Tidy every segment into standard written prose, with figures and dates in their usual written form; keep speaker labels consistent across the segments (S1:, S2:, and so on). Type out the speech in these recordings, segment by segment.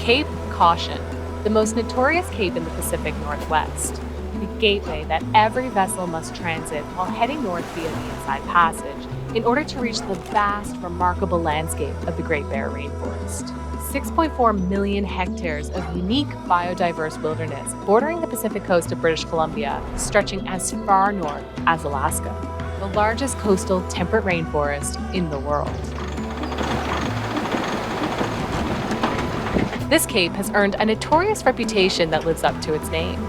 S1: Cape Caution, the most notorious cape in the Pacific Northwest. The gateway that every vessel must transit while heading north via the Inside Passage in order to reach the vast, remarkable landscape of the Great Bear Rainforest. 6.4 million hectares of unique biodiverse wilderness bordering the Pacific coast of British Columbia, stretching as far north as Alaska, the largest coastal temperate rainforest in the world. This cape has earned a notorious reputation that lives up to its name.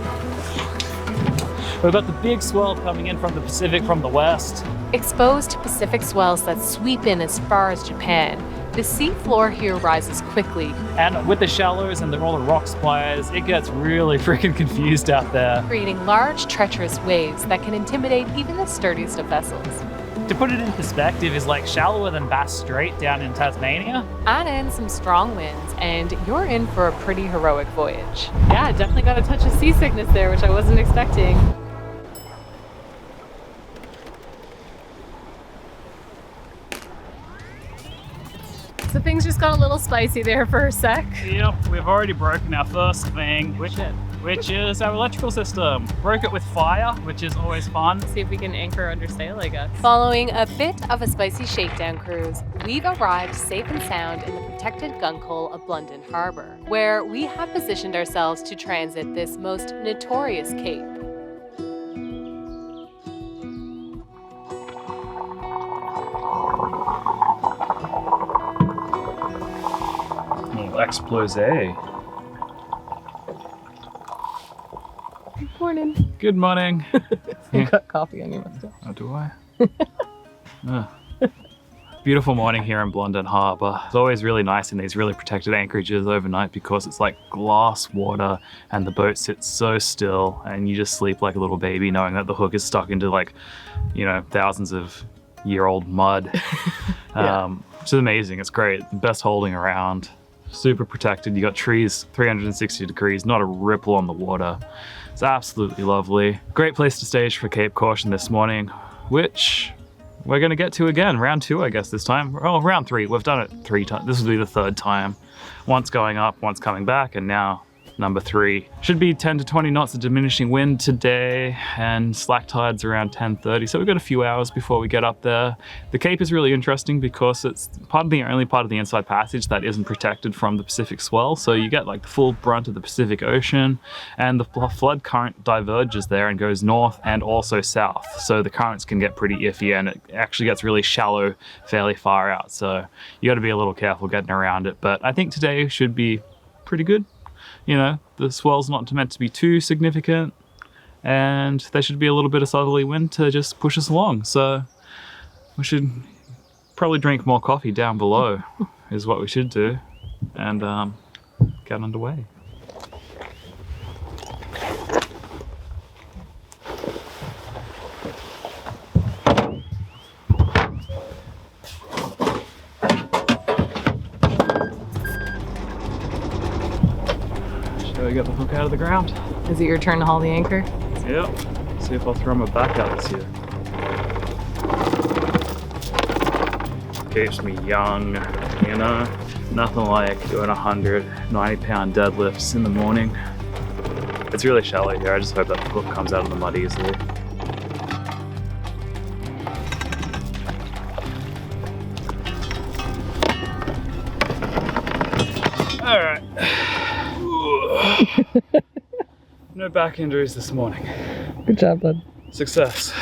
S2: We've got the big swell coming in from the Pacific from the west.
S1: Exposed to Pacific swells that sweep in as far as Japan, the sea floor here rises quickly.
S2: And with the shallows and all the rock splies, it gets really freaking confused out there.
S1: Creating large, treacherous waves that can intimidate even the sturdiest of vessels.
S2: To put it in perspective, is like shallower than Bass Strait down in Tasmania.
S1: Add in some strong winds and you're in for a pretty heroic voyage. Yeah, definitely got a touch of seasickness there, which I wasn't expecting. So things just got a little spicy there for a sec.
S2: Yep, we've already broken our first thing, which is our electrical system. Broke it with fire, which is always fun.
S1: See if we can anchor under sail, I guess. Following a bit of a spicy shakedown cruise, we've arrived safe and sound in the protected gunk hole of Blunden Harbor, where we have positioned ourselves to transit this most notorious cape.
S2: Explosé.
S1: Good morning.
S2: Good morning.
S1: You got coffee on your mustache.
S2: Oh, do I? Beautiful morning here in Blunden Harbor. It's always really nice in these really protected anchorages overnight because it's like glass water and the boat sits so still and you just sleep like a little baby knowing that the hook is stuck into like, thousands of year old mud.
S1: Yeah.
S2: Which is amazing. It's great. The best holding around. Super protected. You got trees 360 degrees, not a ripple on the water. It's absolutely lovely. Great place to stage for Cape Caution this morning, which we're going to get to again. Round 2, I guess, this time. Oh, round 3. We've done it 3 times. This will be the 3rd time. Once going up, once coming back, and now number 3. Should be 10 to 20 knots of diminishing wind today and slack tides around 10:30. So we've got a few hours before we get up there. The Cape is really interesting because it's only part of the Inside Passage that isn't protected from the Pacific swell. So you get like the full brunt of the Pacific Ocean, and the flood current diverges there and goes north and also south. So the currents can get pretty iffy and it actually gets really shallow fairly far out. So you got to be a little careful getting around it. But I think today should be pretty good. The swell's not meant to be too significant and there should be a little bit of southerly wind to just push us along. So we should probably drink more coffee down below is what we should do and get underway. Shall we get the hook out of the ground?
S1: Is it your turn to haul the anchor?
S2: Yep. See if I'll throw my back out this year. Keeps me young, Nothing like doing 190-pound deadlifts in the morning. It's really shallow here. I just hope that the hook comes out of the mud easily. All right. No back injuries this morning.
S1: Good job, bud.
S2: Success.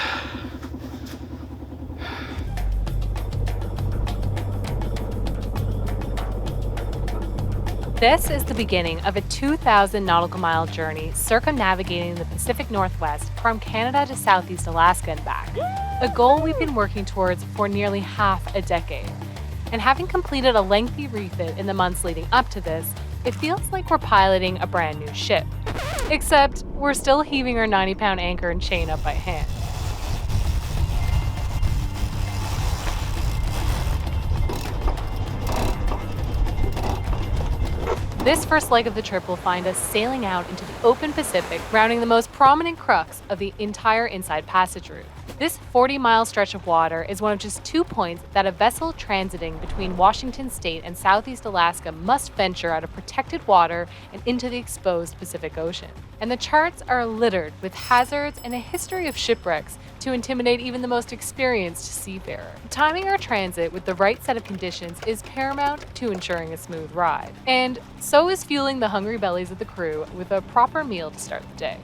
S1: This is the beginning of a 2,000 nautical mile journey circumnavigating the Pacific Northwest from Canada to Southeast Alaska and back, a goal we've been working towards for nearly half a decade. And having completed a lengthy refit in the months leading up to this, it feels like we're piloting a brand new ship. Except we're still heaving our 90-pound anchor and chain up by hand. This first leg of the trip will find us sailing out into the open Pacific, rounding the most prominent crux of the entire Inside Passage route. This 40-mile stretch of water is one of just 2 points that a vessel transiting between Washington State and Southeast Alaska must venture out of protected water and into the exposed Pacific Ocean. And the charts are littered with hazards and a history of shipwrecks to intimidate even the most experienced seafarer. Timing our transit with the right set of conditions is paramount to ensuring a smooth ride. And so is fueling the hungry bellies of the crew with a proper meal to start the day.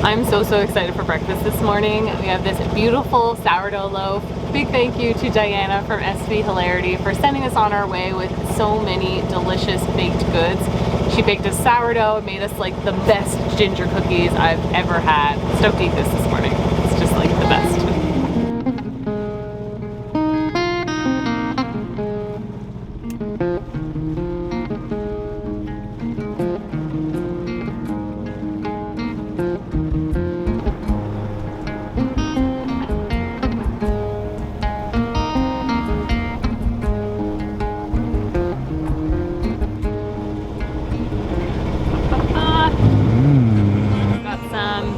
S1: I'm so excited for breakfast this morning. We have this beautiful sourdough loaf. Big thank you to Diana from S4E2 Hilarity for sending us on our way with so many delicious baked goods. She baked us sourdough, made us like the best ginger cookies I've ever had. Stoked to eat this morning. It's just like the best.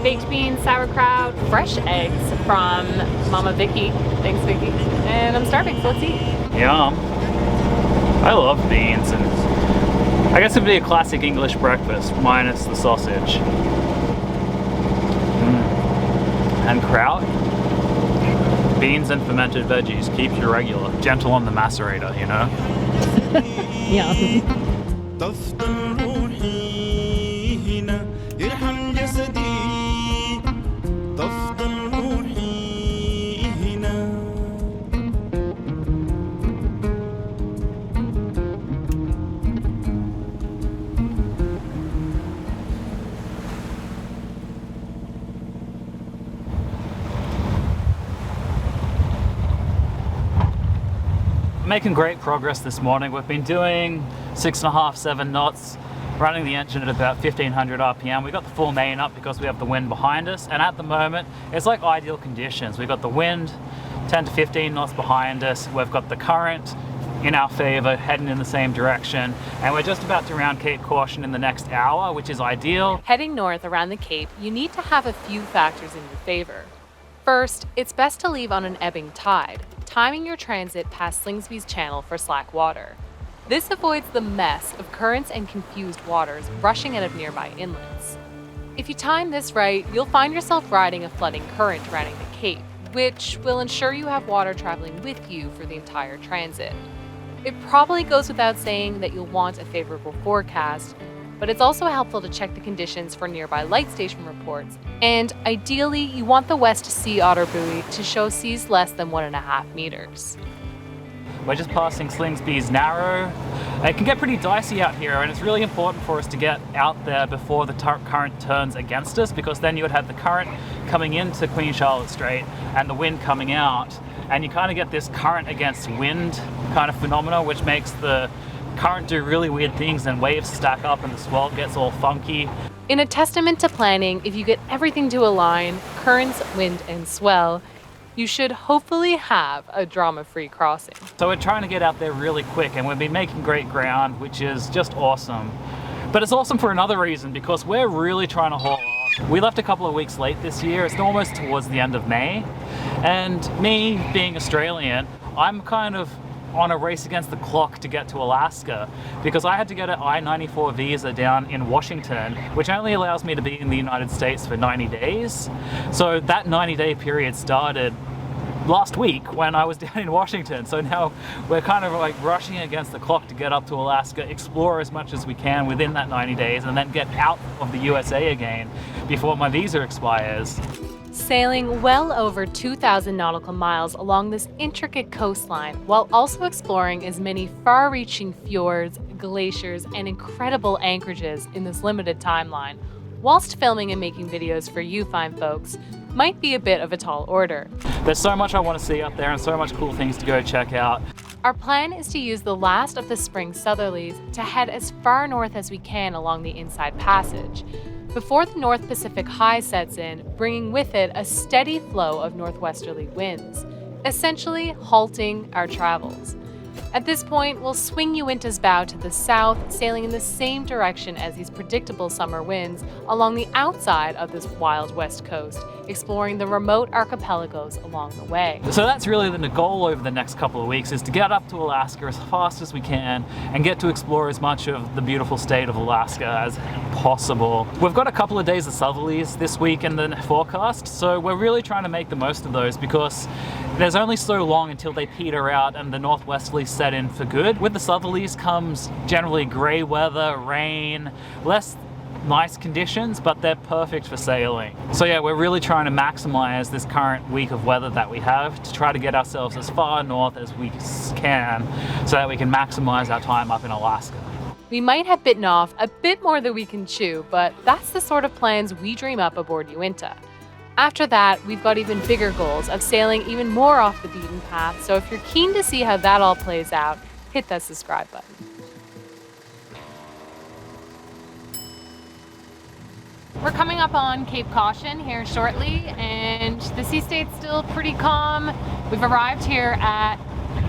S1: Baked beans, sauerkraut, fresh eggs from Mama Vicky. Thanks, Vicky. And I'm starving, so let's eat.
S2: Yum. I love beans, and I guess it'd be a classic English breakfast minus the sausage. And kraut. Beans and fermented veggies keeps you regular. Gentle on the macerator, you know?
S1: Yum.
S2: Making great progress this morning. We've been doing 6.5, 7 knots, running the engine at about 1500 RPM. We got the full main up because we have the wind behind us, and at the moment it's like ideal conditions. We've got the wind 10 to 15 knots behind us, we've got the current in our favor heading in the same direction, and we're just about to round Cape Caution in the next hour, which is ideal.
S1: Heading north around the Cape, you need to have a few factors in your favor. First, it's best to leave on an ebbing tide, timing your transit past Slingsby's channel for slack water. This avoids the mess of currents and confused waters rushing out of nearby inlets. If you time this right, you'll find yourself riding a flooding current rounding the Cape, which will ensure you have water traveling with you for the entire transit. It probably goes without saying that you'll want a favorable forecast, but it's also helpful to check the conditions for nearby light station reports, and ideally you want the west sea otter buoy to show seas less than 1.5 meters.
S2: We're just passing Slingsby's Narrow. It can get pretty dicey out here, and it's really important for us to get out there before the current turns against us, because then you would have the current coming into Queen Charlotte Strait and the wind coming out, and you kind of get this current against wind kind of phenomena, which makes the current do really weird things, and waves stack up and the swell gets all funky.
S1: In a testament to planning, if you get everything to align, currents, wind, and swell, you should hopefully have a drama-free crossing.
S2: So we're trying to get out there really quick, and we've been making great ground, which is just awesome. But it's awesome for another reason, because we're really trying to haul off. We left a couple of weeks late this year. It's almost towards the end of May. And me, being Australian, I'm kind of on a race against the clock to get to Alaska, because I had to get an I-94 visa down in Washington, which only allows me to be in the United States for 90 days. So that 90-day period started last week when I was down in Washington. So now we're kind of like rushing against the clock to get up to Alaska, explore as much as we can within that 90 days, and then get out of the USA again before my visa expires.
S1: Sailing well over 2,000 nautical miles along this intricate coastline, while also exploring as many far-reaching fjords, glaciers, and incredible anchorages in this limited timeline, whilst filming and making videos for you fine folks, might be a bit of a tall order.
S2: There's so much I want to see up there and so much cool things to go check out.
S1: Our plan is to use the last of the spring southerlies to head as far north as we can along the Inside Passage, before the North Pacific high sets in, bringing with it a steady flow of northwesterly winds, essentially halting our travels. At this point, we'll swing Uinta's bow to the south, sailing in the same direction as these predictable summer winds along the outside of this wild west coast, exploring the remote archipelagos along the way.
S3: So that's really the goal over the next couple of weeks, is to get up to Alaska as fast as we can and get to explore as much of the beautiful state of Alaska as possible. We've got a couple of days of southerlies this week in the forecast, so we're really trying to make the most of those because there's only so long until they peter out and the northwesterlies set in for good. With the southerlies comes generally grey weather, rain, less nice conditions, but they're perfect for sailing. So yeah, we're really trying to maximize this current week of weather that we have to try to get ourselves as far north as we can so that we can maximize our time up in Alaska.
S1: We might have bitten off a bit more than we can chew, but that's the sort of plans we dream up aboard Uinta. After that, we've got even bigger goals of sailing even more off the beaten path, so if you're keen to see how that all plays out, hit that subscribe button. We're coming up on Cape Caution here shortly, and the sea state's still pretty calm. We've arrived here at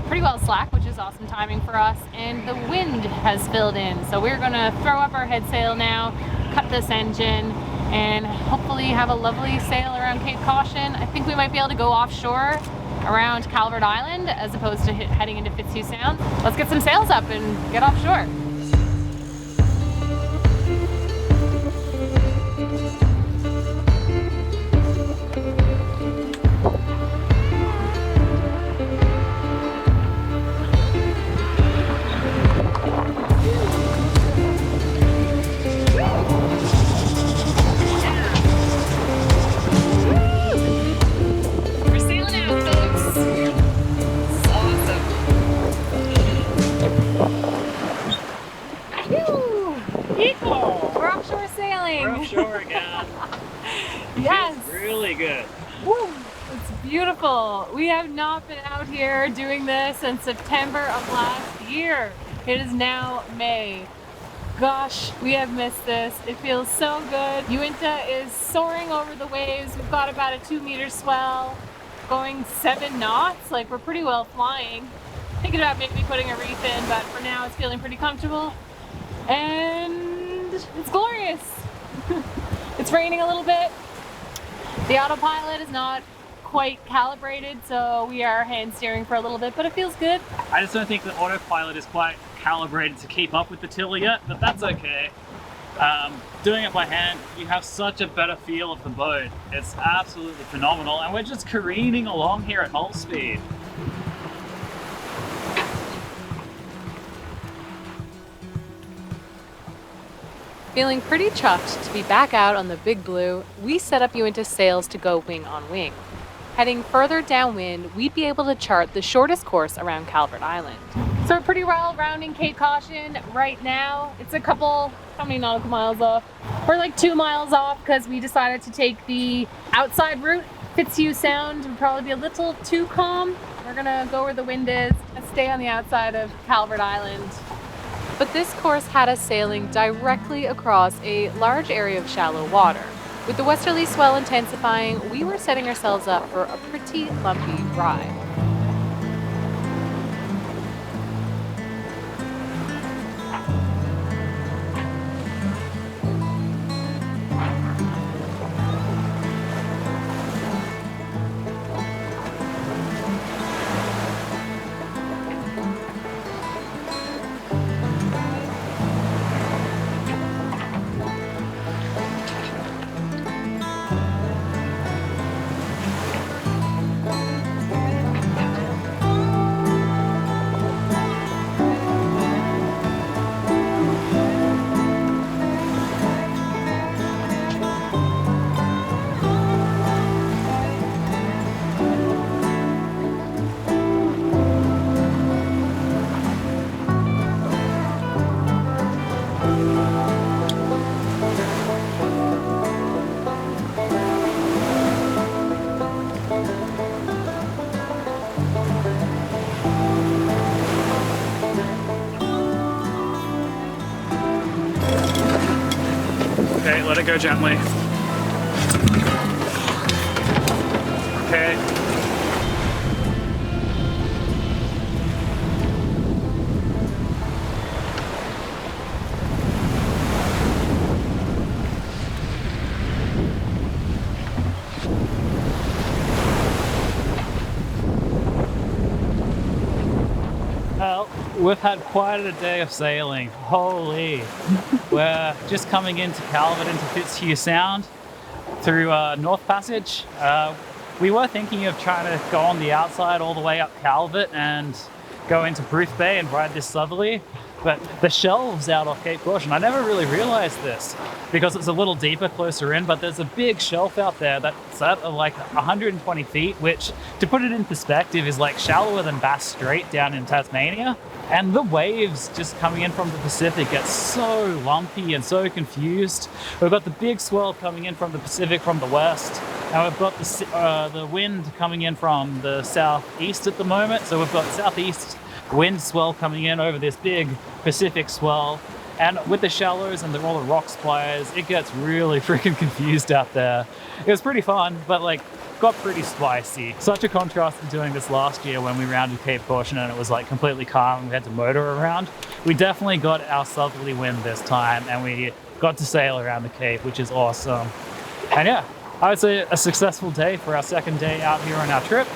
S1: pretty well slack, which is awesome timing for us, and the wind has filled in, so we're gonna throw up our head sail now, cut this engine, and hopefully have a lovely sail around Cape Caution. I think we might be able to go offshore around Calvert Island as opposed to heading into Fitzhugh Sound. Let's get some sails up and get offshore. Yes.
S3: Really good.
S1: Woo. It's beautiful. We have not been out here doing this since September of last year. It is now May. Gosh, we have missed this. It feels so good. Uinta is soaring over the waves. We've got about a 2-meter swell, going 7 knots. Like, we're pretty well flying. Thinking about maybe putting a reef in, but for now it's feeling pretty comfortable. And it's glorious. It's raining a little bit. The autopilot is not quite calibrated, so we are hand steering for a little bit, but it feels good.
S3: I just don't think the autopilot is quite calibrated to keep up with the tiller yet, but that's okay. Doing it by hand, you have such a better feel of the boat. It's absolutely phenomenal, and we're just careening along here at hull speed.
S1: Feeling pretty chuffed to be back out on the Big Blue, we set up Uinta sails to go wing on wing. Heading further downwind, we'd be able to chart the shortest course around Calvert Island. So we're pretty well rounding Cape Caution right now. It's a couple, how many nautical miles off? We're like 2 miles off because we decided to take the outside route. Fitzhugh Sound would probably be a little too calm. We're gonna go where the wind is and stay on the outside of Calvert Island. But this course had us sailing directly across a large area of shallow water. With the westerly swell intensifying, we were setting ourselves up for a pretty lumpy ride.
S2: Okay, let it go gently. Okay.
S3: We've had quite a day of sailing. Holy. We're just coming into Calvert, into Fitzhugh Sound through North Passage. We were thinking of trying to go on the outside all the way up Calvert and go into Bruce Bay and ride this southerly. But the shelves out off Cape Caution, I never really realized this because it's a little deeper closer in, but there's a big shelf out there that's at like 120 feet, which to put it in perspective is like shallower than Bass Strait down in Tasmania. And the waves just coming in from the Pacific get so lumpy and so confused. We've got the big swell coming in from the Pacific from the west, and we've got the wind coming in from the southeast at the moment. So we've got southeast wind swell coming in over this big Pacific swell, and with the shallows and all the rock spliers, it gets really freaking confused out there. It was pretty fun, but like got pretty spicy. Such a contrast to doing this last year when we rounded Cape Caution and it was like completely calm and we had to motor around. We definitely got our southerly wind this time and we got to sail around the Cape, which is awesome. And yeah, I would say a successful day for our second day out here on our trip,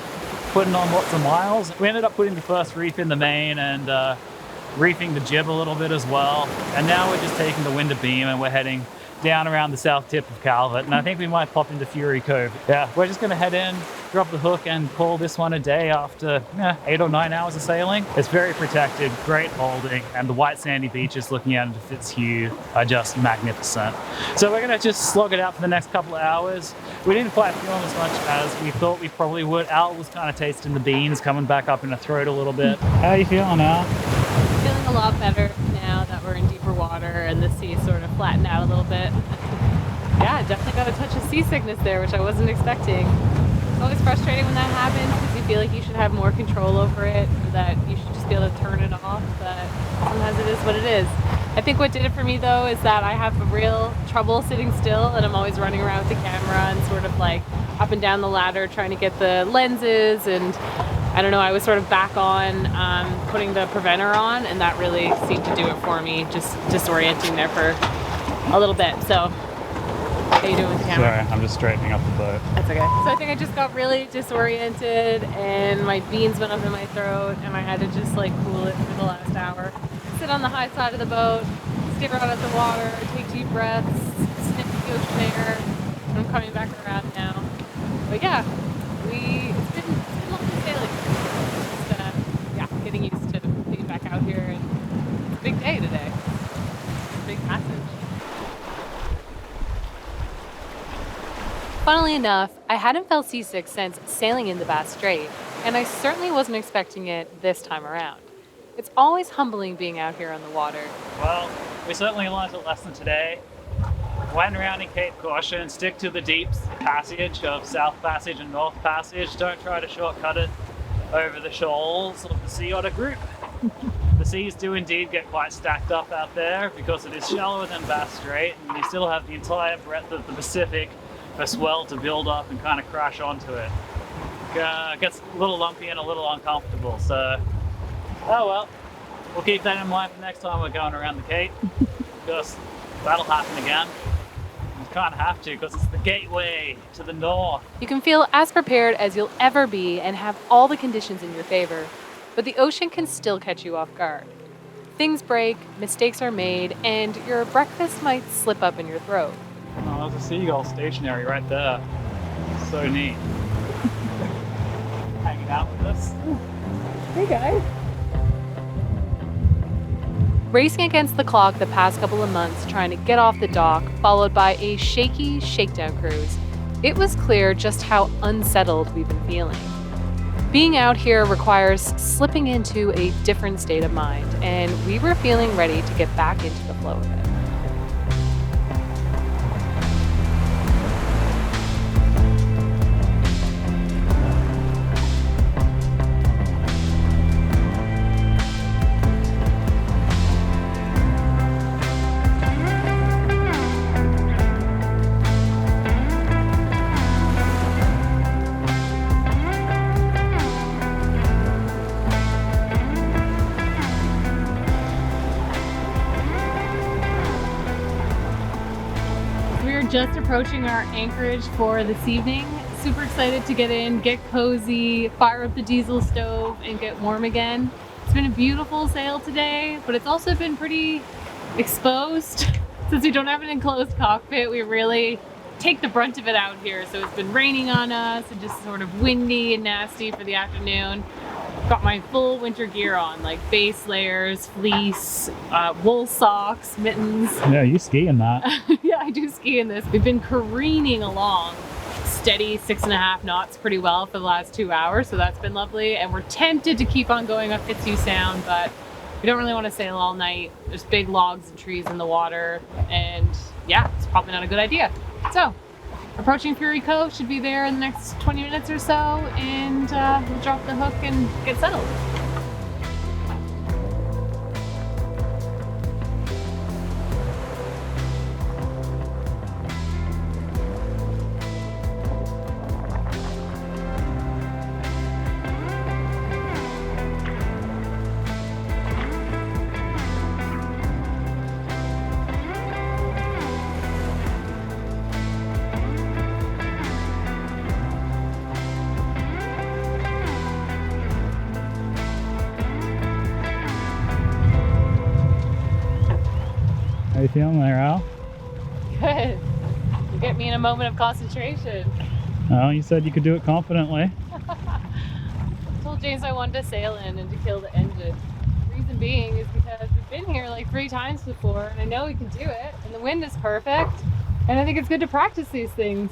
S3: putting on lots of miles. We ended up putting the first reef in the main and reefing the jib a little bit as well. And now we're just taking the wind abeam and we're heading down around the south tip of Calvert. And I think we might pop into Fury Cove. Yeah, we're just gonna head in, drop the hook and call this one a day after 8 or 9 hours of sailing. It's very protected, great holding, and the white sandy beaches looking out into Fitzhugh are just magnificent. So we're gonna just slog it out for the next couple of hours. We didn't quite feel as much as we thought we probably would. Al was kind of tasting the beans coming back up in the throat a little bit. How are you feeling, Al?
S1: Feeling a lot better now that we're in deeper water and the sea sort of flattened out a little bit. Yeah, definitely got a touch of seasickness there, which I wasn't expecting. It's always frustrating when that happens because you feel like you should have more control over it, or that you should just be able to turn it off, but sometimes it is what it is. I think what did it for me though is that I have a real trouble sitting still, and I'm always running around with the camera and sort of like up and down the ladder trying to get the lenses, and I don't know, I was sort of back on putting the preventer on, and that really seemed to do it for me, just disorienting there for a little bit. So, how you doing with the camera?
S3: Sorry, I'm just straightening up the boat.
S1: That's okay. So I think I just got really disoriented and my beans went up in my throat and I had to just like cool it for the last hour. Sit on the high side of the boat, stare out at the water, take deep breaths, sniff the ocean air. And I'm coming back around now. But yeah, it's been lovely sailing. Just getting used to being back out here, and it's a big day today. It's a big passage. Funnily enough, I hadn't felt seasick since sailing in the Bass Strait, and I certainly wasn't expecting it this time around. It's always humbling being out here on the water.
S3: Well, we certainly learned a lesson today. When rounding Cape Caution, stick to the deep passage of South Passage and North Passage. Don't try to shortcut it over the shoals of the sea otter group. The seas do indeed get quite stacked up out there because it is shallower than Bass Strait, and you still have the entire breadth of the Pacific for swell to build up and kind of crash onto it. Gets a little lumpy and a little uncomfortable, so oh well, we'll keep that in mind for next time we're going around the Cape, because that'll happen again. You kind of have to, because it's the gateway to the north.
S1: You can feel as prepared as you'll ever be and have all the conditions in your favor, but the ocean can still catch you off guard. Things break, mistakes are made, and your breakfast might slip up in your throat.
S3: Oh, there's a seagull stationary right there. So neat. Hanging out with us.
S1: Hey guys. Racing against the clock the past couple of months trying to get off the dock, followed by a shaky shakedown cruise, it was clear just how unsettled we've been feeling. Being out here requires slipping into a different state of mind, and we were feeling ready to get back into the flow of it. Just approaching our anchorage for this evening. Super excited to get in, get cozy, fire up the diesel stove, and get warm again. It's been a beautiful sail today, but it's also been pretty exposed. Since we don't have an enclosed cockpit, we really take the brunt of it out here. So it's been raining on us and just sort of windy and nasty for the afternoon. Got my full winter gear on, like base layers, fleece, wool socks, mittens.
S3: Yeah, you ski in that.
S1: Yeah, I do ski in this. We've been careening along steady 6.5 knots pretty well for the last 2 hours, so that's been lovely. And we're tempted to keep on going up Fitzhugh Sound, but we don't really want to sail all night. There's big logs and trees in the water, and yeah, it's probably not a good idea. So, approaching Fury Cove, should be there in the next 20 minutes or so, and we'll drop the hook and get settled.
S3: How you feeling there, Al?
S1: Good. You get me in a moment of concentration.
S3: Oh, you said you could do it confidently.
S1: I told James I wanted to sail in and to kill the engine. Reason being is because we've been here like 3 times before, and I know we can do it, and the wind is perfect, and I think it's good to practice these things.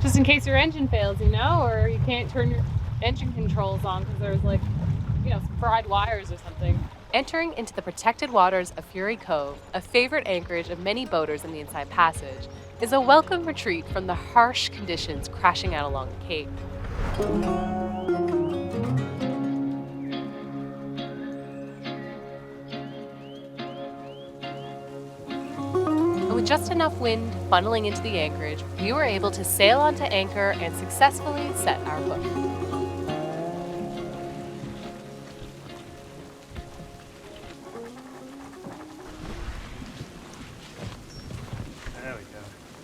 S1: Just in case your engine fails, you know, or you can't turn your engine controls on because there's like, you know, some fried wires or something. Entering into the protected waters of Fury Cove, a favorite anchorage of many boaters in the Inside Passage, is a welcome retreat from the harsh conditions crashing out along the Cape. And with just enough wind funneling into the anchorage, we were able to sail onto anchor and successfully set our hook.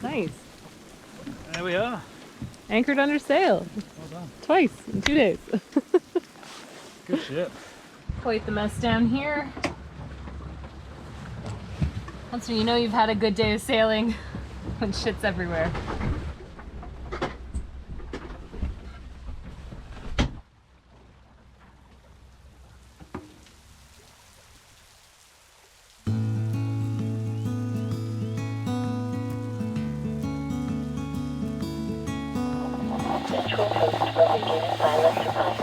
S1: Nice.
S3: There we are.
S1: Anchored under sail.
S3: Well done.
S1: Twice in 2 days.
S3: Good ship.
S1: Quite the mess down here. That's when you know you've had a good day of sailing, when shit's everywhere.
S4: Central Coast will begin its island surprise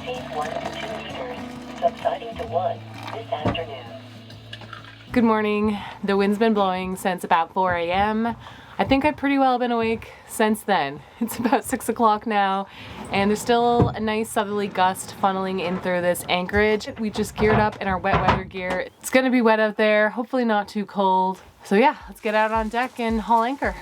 S4: Seas 1 to 2 meters, subsiding to 1 this afternoon.
S1: Good morning. The wind's been blowing since about 4 a.m. I think I've pretty well been awake since then. It's about 6 o'clock now, and there's still a nice southerly gust funneling in through this anchorage. We just geared up in our wet weather gear. It's gonna be wet out there, hopefully not too cold. So yeah, let's get out on deck and haul anchor.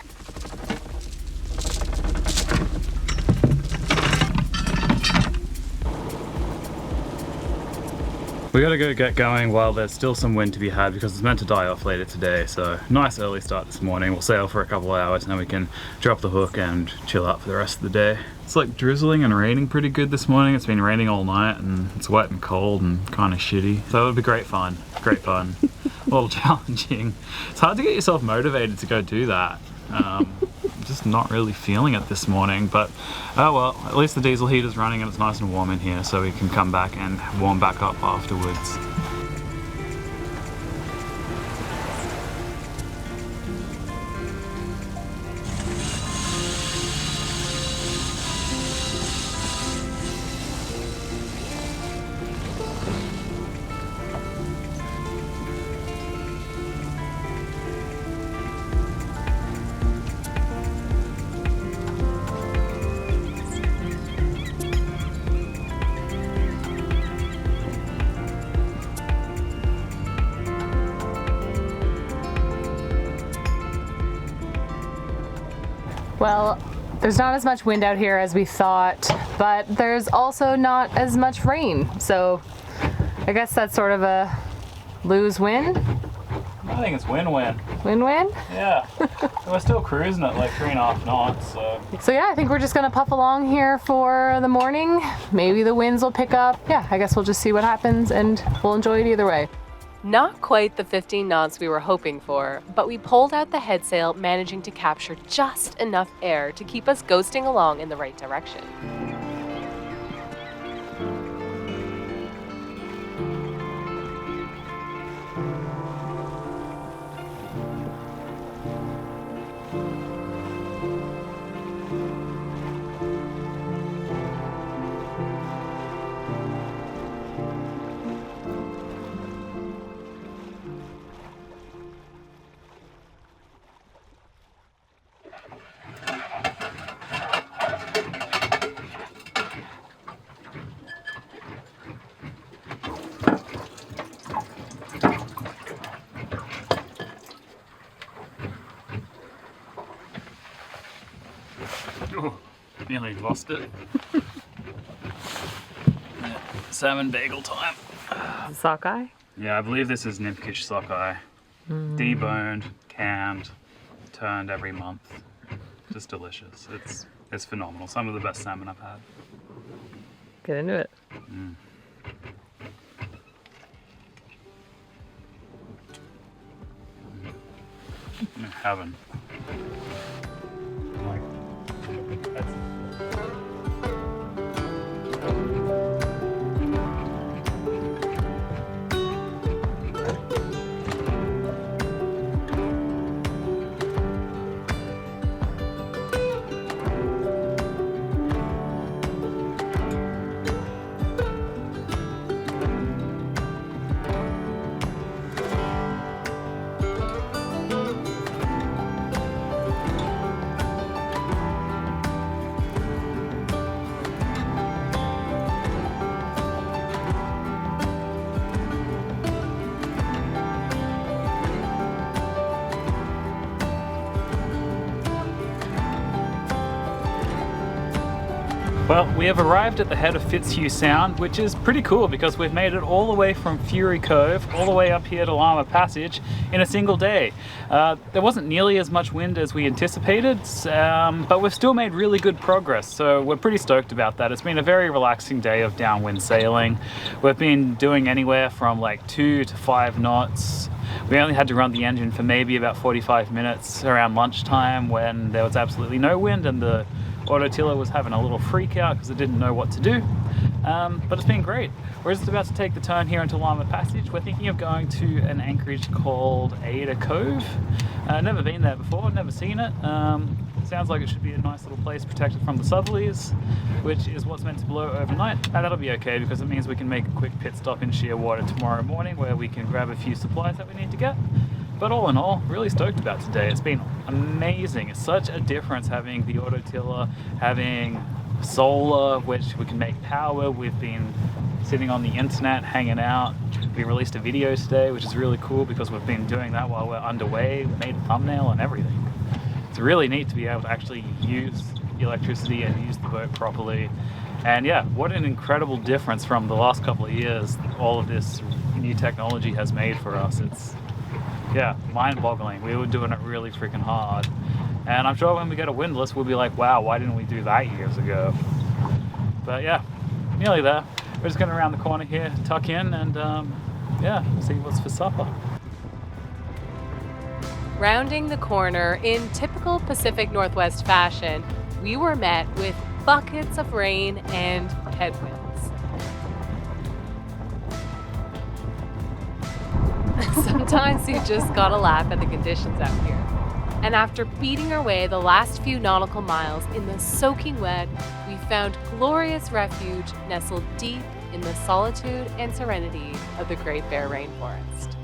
S2: We gotta go get going while there's still some wind to be had because it's meant to die off later today. So nice early start this morning. We'll sail for a couple of hours and then we can drop the hook and chill out for the rest of the day. It's like drizzling and raining pretty good this morning. It's been raining all night and it's wet and cold and kind of shitty. So it'll be great fun, great fun. A little challenging. It's hard to get yourself motivated to go do that. Just not really feeling it this morning, but oh well, at least the diesel heater's running and it's nice and warm in here so we can come back and warm back up afterwards.
S1: Well, there's not as much wind out here as we thought, but there's also not as much rain. So I guess that's sort of a lose-win.
S3: I think it's win-win.
S1: Win-win?
S3: Yeah. We're still cruising at like 3.5 knots, so.
S1: So yeah, I think we're just gonna puff along here for the morning. Maybe the winds will pick up. Yeah, I guess we'll just see what happens and we'll enjoy it either way. Not quite the 15 knots we were hoping for, but we pulled out the headsail, managing to capture just enough air to keep us ghosting along in the right direction.
S3: Oh, nearly lost it. Yeah, salmon bagel time.
S1: Sockeye?
S3: Yeah, I believe this is Nimkish sockeye. Deboned, canned, turned every month. Just delicious. It's phenomenal. Some of the best salmon I've had.
S1: Get into it.
S3: Heaven. Well, we have arrived at the head of Fitzhugh Sound, which is pretty cool because we've made it all the way from Fury Cove, all the way up here to Llama Passage in a single day. There wasn't nearly as much wind as we anticipated, but we've still made really good progress, so we're pretty stoked about that. It's been a very relaxing day of downwind sailing. We've been doing anywhere from like 2 to 5 knots. We only had to run the engine for maybe about 45 minutes around lunchtime when there was absolutely no wind and the autotiller was having a little freak out because it didn't know what to do. But it's been great. We're just about to take the turn here into Llama Passage. We're thinking of going to an anchorage called Ada Cove. Never been there before, never seen it. Sounds like it should be a nice little place protected from the southerlies, which is what's meant to blow overnight. And that'll be okay because it means we can make a quick pit stop in Shearwater tomorrow morning where we can grab a few supplies that we need to get. But all in all, really stoked about today. It's been amazing. It's such a difference having the autotiller, having solar, which we can make power. We've been sitting on the internet, hanging out. We released a video today, which is really cool because we've been doing that while we're underway. We made a thumbnail and everything. It's really neat to be able to actually use electricity and use the boat properly. And yeah, what an incredible difference from the last couple of years all of this new technology has made for us. It's, yeah, mind-boggling. We were doing it really freaking hard. And I'm sure when we get a windlass, we'll be like, wow, why didn't we do that years ago? But yeah, nearly there. We're just going around the corner here, tuck in, and yeah, see what's for supper.
S1: Rounding the corner in typical Pacific Northwest fashion, we were met with buckets of rain and headwinds. Sometimes you just gotta laugh at the conditions out here. And after beating our way the last few nautical miles in the soaking wet, we found glorious refuge nestled deep in the solitude and serenity of the Great Bear Rainforest.